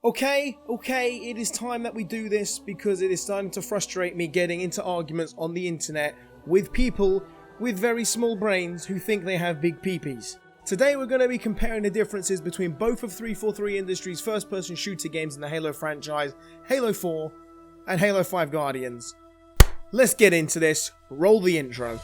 Okay, it is time that we do this because it is starting to frustrate me getting into arguments on the internet with people with very small brains who think they have big peepees. Today we're going to be comparing the differences between both of 343 Industries' first-person shooter games in the Halo franchise, Halo 4 and Halo 5 Guardians. Let's get into this, roll the intro.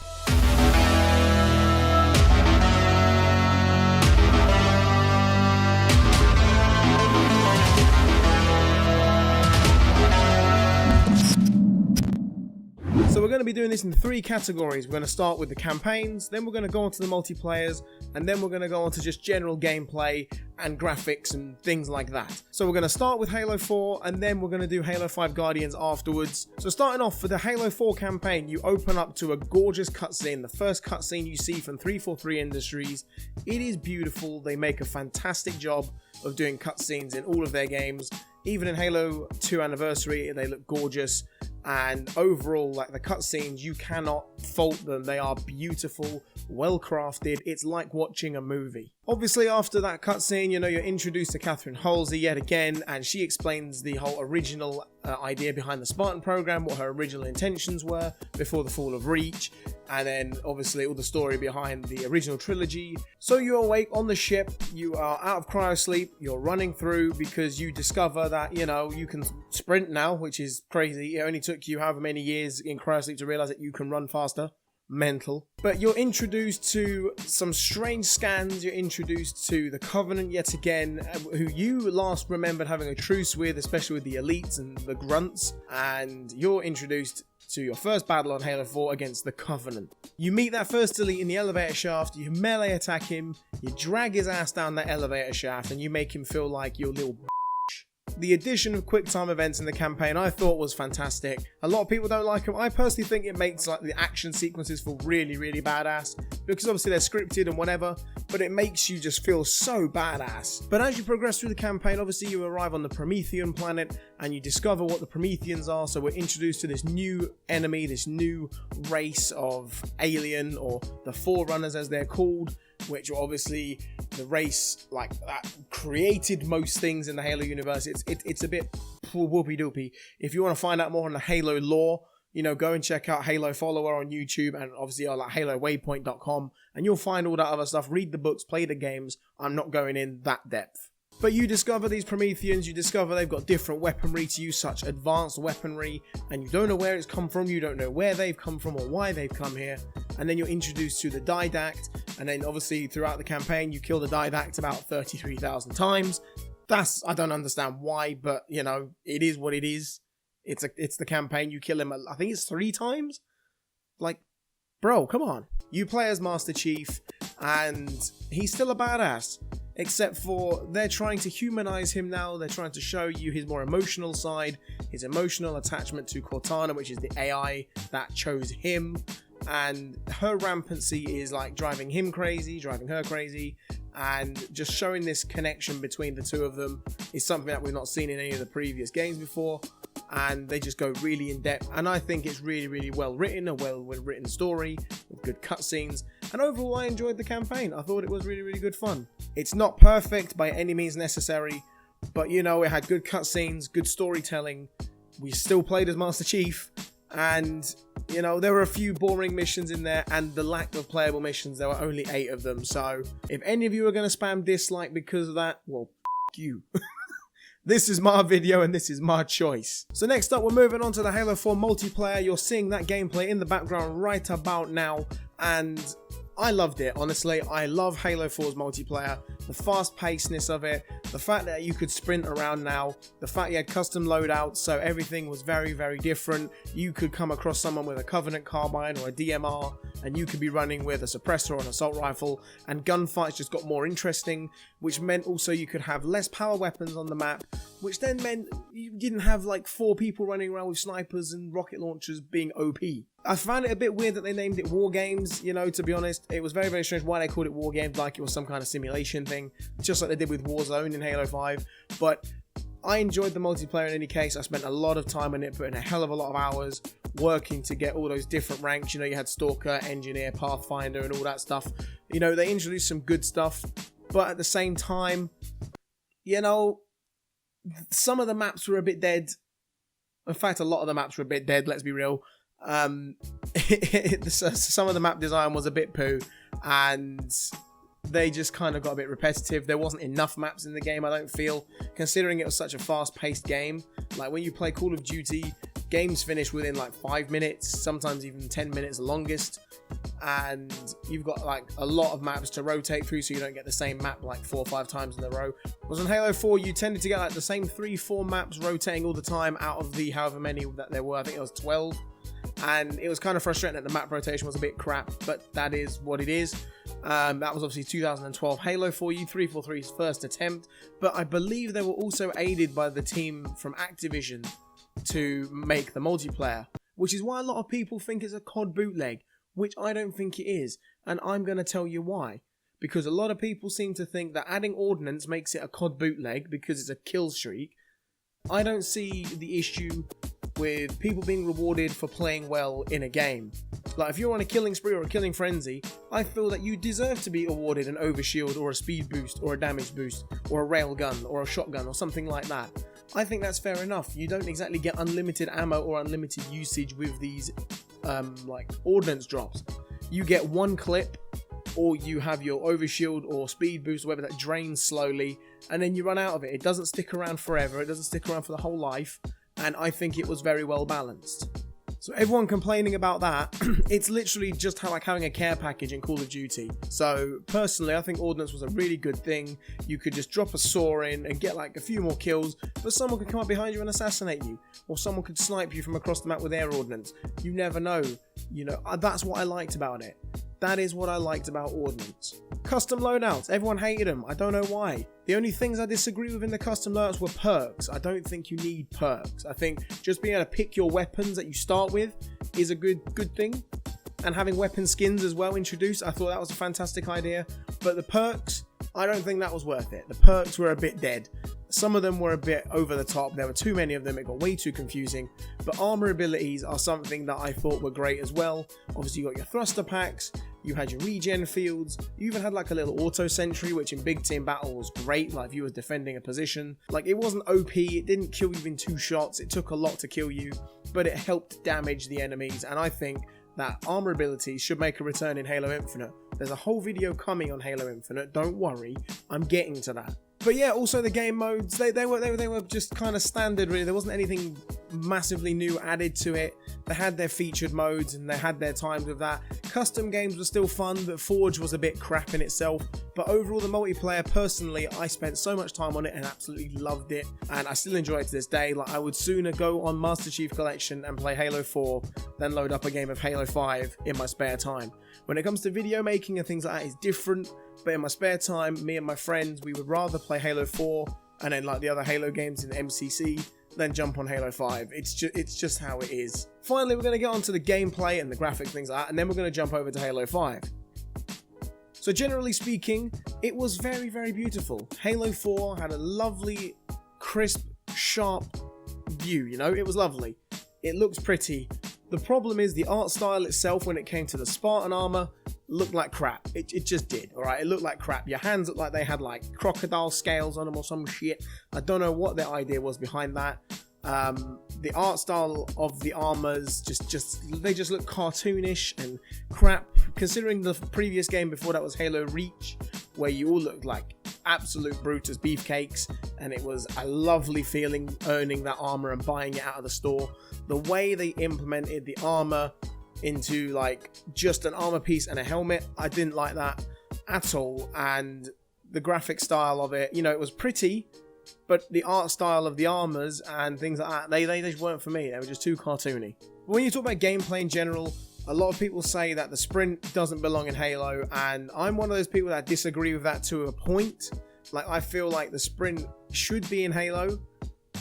So we're going to be doing this in three categories. We're going to start with the campaigns, then we're going to go on to the multiplayers, and then we're going to go on to just general gameplay and graphics and things like that. So we're going to start with Halo 4, and then we're going to do Halo 5 Guardians afterwards. So starting off for the Halo 4 campaign, you open up to a gorgeous cutscene, the first cutscene you see from 343 Industries. It is beautiful. They make a fantastic job of doing cutscenes in all of their games. Even in Halo 2 Anniversary, they look gorgeous. And overall, like the cutscenes, you cannot fault them. They are beautiful, well crafted. It's like watching a movie. Obviously, after that cutscene, you're introduced to Catherine Halsey yet again, and she explains the whole original idea behind the Spartan program, what her original intentions were before the fall of Reach, and then obviously all the story behind the original trilogy. So you're awake on the ship, you are out of cryosleep, you're running through because you discover that, you can sprint now, which is crazy. It only took you however many years in cryosleep to realize that you can run faster. Mental. But you're introduced to some strange scans. You're introduced to the Covenant yet again, who you last remembered having a truce with, especially with the elites and the grunts, and you're introduced to your first battle on Halo 4 against the Covenant. You meet that first elite in the elevator shaft, you melee attack him, you drag his ass down that elevator shaft, and you make him feel like your little The addition of quick time events in the campaign I thought was fantastic. A lot of people don't like them. I personally think it makes the action sequences feel really, really badass, because obviously they're scripted and whatever, but it makes you just feel so badass. But as you progress through the campaign, obviously you arrive on the Promethean planet and you discover what the Prometheans are. So we're introduced to this new enemy, this new race of alien, or the Forerunners as they're called, which are obviously the race that created most things in the Halo universe. It's a bit whoopie doopy. If you want to find out more on the Halo lore, go and check out Halo Follower on YouTube, and obviously on HaloWaypoint.com, and you'll find all that other stuff. Read the books, play the games. I'm not going in that depth. But you discover these Prometheans, you discover they've got different weaponry to use, such advanced weaponry, and you don't know where it's come from, you don't know where they've come from or why they've come here. And then you're introduced to the Didact, and then obviously throughout the campaign you kill the Didact about 33,000 times. I don't understand why, but it is what it is. It's the campaign. You kill him, I think it's 3 times? Bro, come on. You play as Master Chief, and he's still a badass. Except for they're trying to humanize him now. They're trying to show you his more emotional side, his emotional attachment to Cortana, which is the AI that chose him. And her rampancy is driving him crazy, driving her crazy. And just showing this connection between the two of them is something that we've not seen in any of the previous games before. And they just go really in depth, and I think it's really, really well written, a well written story with good cutscenes, and overall I enjoyed the campaign. I thought it was really, really good fun. It's not perfect by any means necessary, but it had good cutscenes, good storytelling. We still played as Master Chief, and there were a few boring missions in there, and the lack of playable missions, there were only 8 of them. So if any of you are going to spam dislike because of that, well, you. This is my video and this is my choice. So next up, we're moving on to the Halo 4 multiplayer. You're seeing that gameplay in the background right about now, and I loved it, honestly. I love Halo 4's multiplayer, the fast-pacedness of it, the fact that you could sprint around now, the fact you had custom loadouts, so everything was very, very different. You could come across someone with a Covenant carbine or a DMR, and you could be running with a suppressor or an assault rifle, and gunfights just got more interesting, which meant also you could have less power weapons on the map, which then meant you didn't have 4 people running around with snipers and rocket launchers being OP. I found it a bit weird that they named it War Games, to be honest. It was very, very strange why they called it War Games, like it was some kind of simulation thing, just like they did with Warzone in Halo 5. But I enjoyed the multiplayer in any case. I spent a lot of time on it, putting a hell of a lot of hours working to get all those different ranks. You had Stalker, Engineer, Pathfinder, and all that stuff. They introduced some good stuff, but at the same time, Some of the maps were a bit dead. In fact, a lot of the maps were a bit dead, let's be real. Some of the map design was a bit poo, and they just kind of got a bit repetitive. There wasn't enough maps in the game, I don't feel, considering it was such a fast-paced game. Like, when you play Call of Duty, games finish within like 5 minutes, sometimes even 10 minutes the longest, and you've got like a lot of maps to rotate through, so you don't get the same map like 4 or 5 times in a row. Whereas in Halo 4, you tended to get like the same 3-4 maps rotating all the time out of the however many that there were. I think it was 12. And it was kind of frustrating that the map rotation was a bit crap, but that is what it is. That was obviously 2012 Halo 4U 343's first attempt, but I believe they were also aided by the team from Activision to make the multiplayer, which is why a lot of people think it's a COD bootleg, which I don't think it is, and I'm going to tell you why. Because a lot of people seem to think that adding Ordnance makes it a COD bootleg because it's a kill streak. I don't see the issue with people being rewarded for playing well in a game. Like, if you're on a killing spree or a killing frenzy, I feel that you deserve to be awarded an overshield or a speed boost or a damage boost or a railgun or a shotgun or something like that. I think that's fair enough. You don't exactly get unlimited ammo or unlimited usage with these like ordnance drops. You get one clip, or you have your overshield or speed boost, or whatever, that drains slowly, and then you run out of it. It doesn't stick around forever. It doesn't stick around for the whole life. And I think it was very well balanced. So everyone complaining about that, it's literally just like having a care package in Call of Duty. So personally, I think Ordnance was a really good thing. You could just drop a saw in and get like a few more kills, but someone could come up behind you and assassinate you, or someone could snipe you from across the map with air ordnance. You never know. You know, that's what I liked about it. That is what I liked about Ordnance. Custom loadouts, everyone hated them. I don't know why. The only things I disagree with in the custom loadouts were perks. I don't think you need perks. I think just being able to pick your weapons that you start with is a good thing. And having weapon skins as well introduced, I thought that was a fantastic idea. But the perks, I don't think that was worth it. The perks were a bit dead. Some of them were a bit over the top. There were too many of them. It got way too confusing. But armor abilities are something that I thought were great as well. Obviously, you got your thruster packs. You had your regen fields. You even had like a little auto sentry, which in big team battle was great. Like if you were defending a position, like it wasn't OP. It didn't kill you in 2 shots. It took a lot to kill you, but it helped damage the enemies. And I think that armor abilities should make a return in Halo Infinite. There's a whole video coming on Halo Infinite. Don't worry, I'm getting to that. But yeah, also the game modes, they were just kind of standard really. There wasn't anything massively new added to it. They had their featured modes and they had their times with that. Custom games were still fun, but Forge was a bit crap in itself. But overall, the multiplayer, personally, I spent so much time on it and absolutely loved it. And I still enjoy it to this day. Like, I would sooner go on Master Chief Collection and play Halo 4 than load up a game of Halo 5 in my spare time. When it comes to video making and things like that, it's different. But in my spare time, me and my friends, we would rather play Halo 4 and then like the other Halo games in MCC than jump on Halo 5. It's just how it is. Finally, we're going to get onto the gameplay and the graphic things like that, and then we're going to jump over to Halo 5. So generally speaking, it was very, very beautiful. Halo 4 had a lovely, crisp, sharp view, you know, it was lovely. It looks pretty. The problem is the art style itself, when it came to the Spartan armor, looked like crap. It just did, alright? It looked like crap. Your hands looked like they had like crocodile scales on them or some shit. I don't know what their idea was behind that. The art style of the armors they just look cartoonish and crap, considering the previous game before that was Halo Reach, where you all looked like absolute Brutus beefcakes, and it was a lovely feeling earning that armor and buying it out of the store. The way they implemented the armor into like just an armor piece and a helmet, I didn't like that at all. And the graphic style of it, you know, it was pretty, but the art style of the armors and things like that, they just weren't for me. They were just too cartoony. When you talk about gameplay in general, a lot of people say that the sprint doesn't belong in Halo, and I'm one of those people that disagree with that to a point. Like, I feel like the sprint should be in Halo,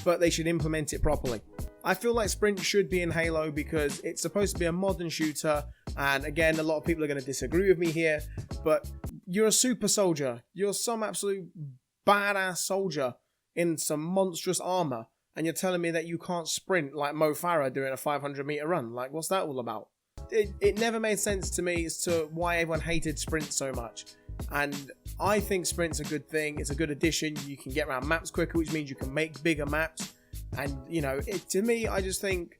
but they should implement it properly. I feel like sprint should be in Halo because it's supposed to be a modern shooter, and again, a lot of people are going to disagree with me here, but you're a super soldier. You're some absolute badass soldier in some monstrous armor, and you're telling me that you can't sprint like Mo Farah doing a 500-meter run. Like, what's that all about? It never made sense to me as to why everyone hated sprint so much. And I think sprint's a good thing. It's a good addition. You can get around maps quicker, which means you can make bigger maps. And, you know, to me, I just think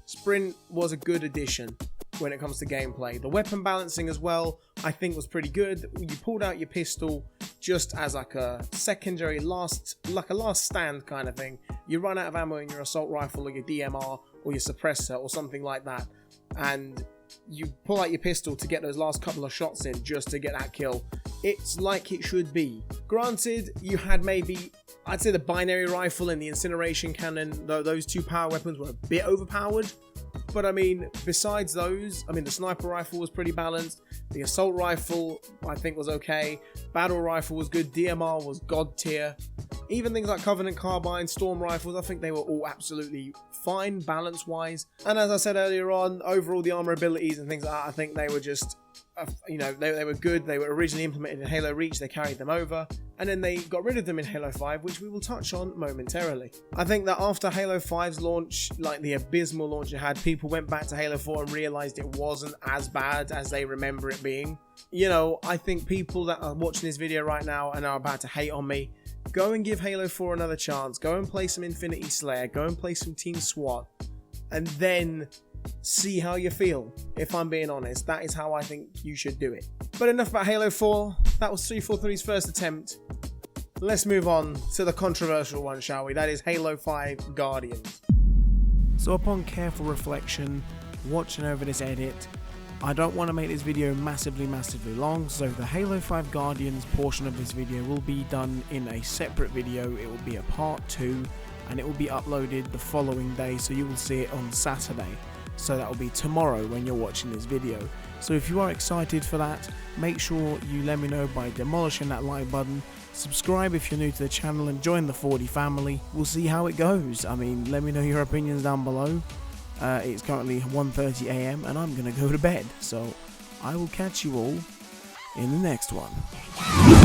sprint was a good addition when it comes to gameplay. The weapon balancing as well, I think was pretty good. You pulled out your pistol just as like a secondary last stand kind of thing. You run out of ammo in your assault rifle or your DMR or your suppressor or something like that, and you pull out your pistol to get those last couple of shots in just to get that kill. It's like it should be. Granted, you had maybe, I'd say the binary rifle and the incineration cannon, though those two power weapons were a bit overpowered. But I mean, besides those, I mean, the sniper rifle was pretty balanced. The assault rifle, I think, was okay. Battle rifle was good. DMR was god tier. Even things like Covenant carbine, storm rifles, I think they were all absolutely fine balance-wise. And as I said earlier on, overall the armor abilities and things like that, I think they were just, you know, they were good. They were originally implemented in Halo Reach. They carried them over. And then they got rid of them in Halo 5, which we will touch on momentarily. I think that after Halo 5's launch, like the abysmal launch it had, people went back to Halo 4 and realized it wasn't as bad as they remember it being. You know, I think people that are watching this video right now and are about to hate on me, go and give Halo 4 another chance. Go and play some Infinity Slayer. Go and play some Team SWAT. And then see how you feel. If I'm being honest, that is how I think you should do it. But enough about Halo 4. That was 343's first attempt. Let's move on to the controversial one, shall we? That is Halo 5 Guardians. So upon careful reflection, watching over this edit, I don't want to make this video massively long, so the Halo 5 Guardians portion of this video will be done in a separate video. It will be a part 2, and it will be uploaded the following day, so you will see it on Saturday. So that will be tomorrow when you're watching this video. So if you are excited for that, make sure you let me know by demolishing that like button. Subscribe if you're new to the channel and join the Fordy family. We'll see how it goes. I mean, let me know your opinions down below. It's currently 1:30 AM and I'm gonna go to bed. So I will catch you all in the next one.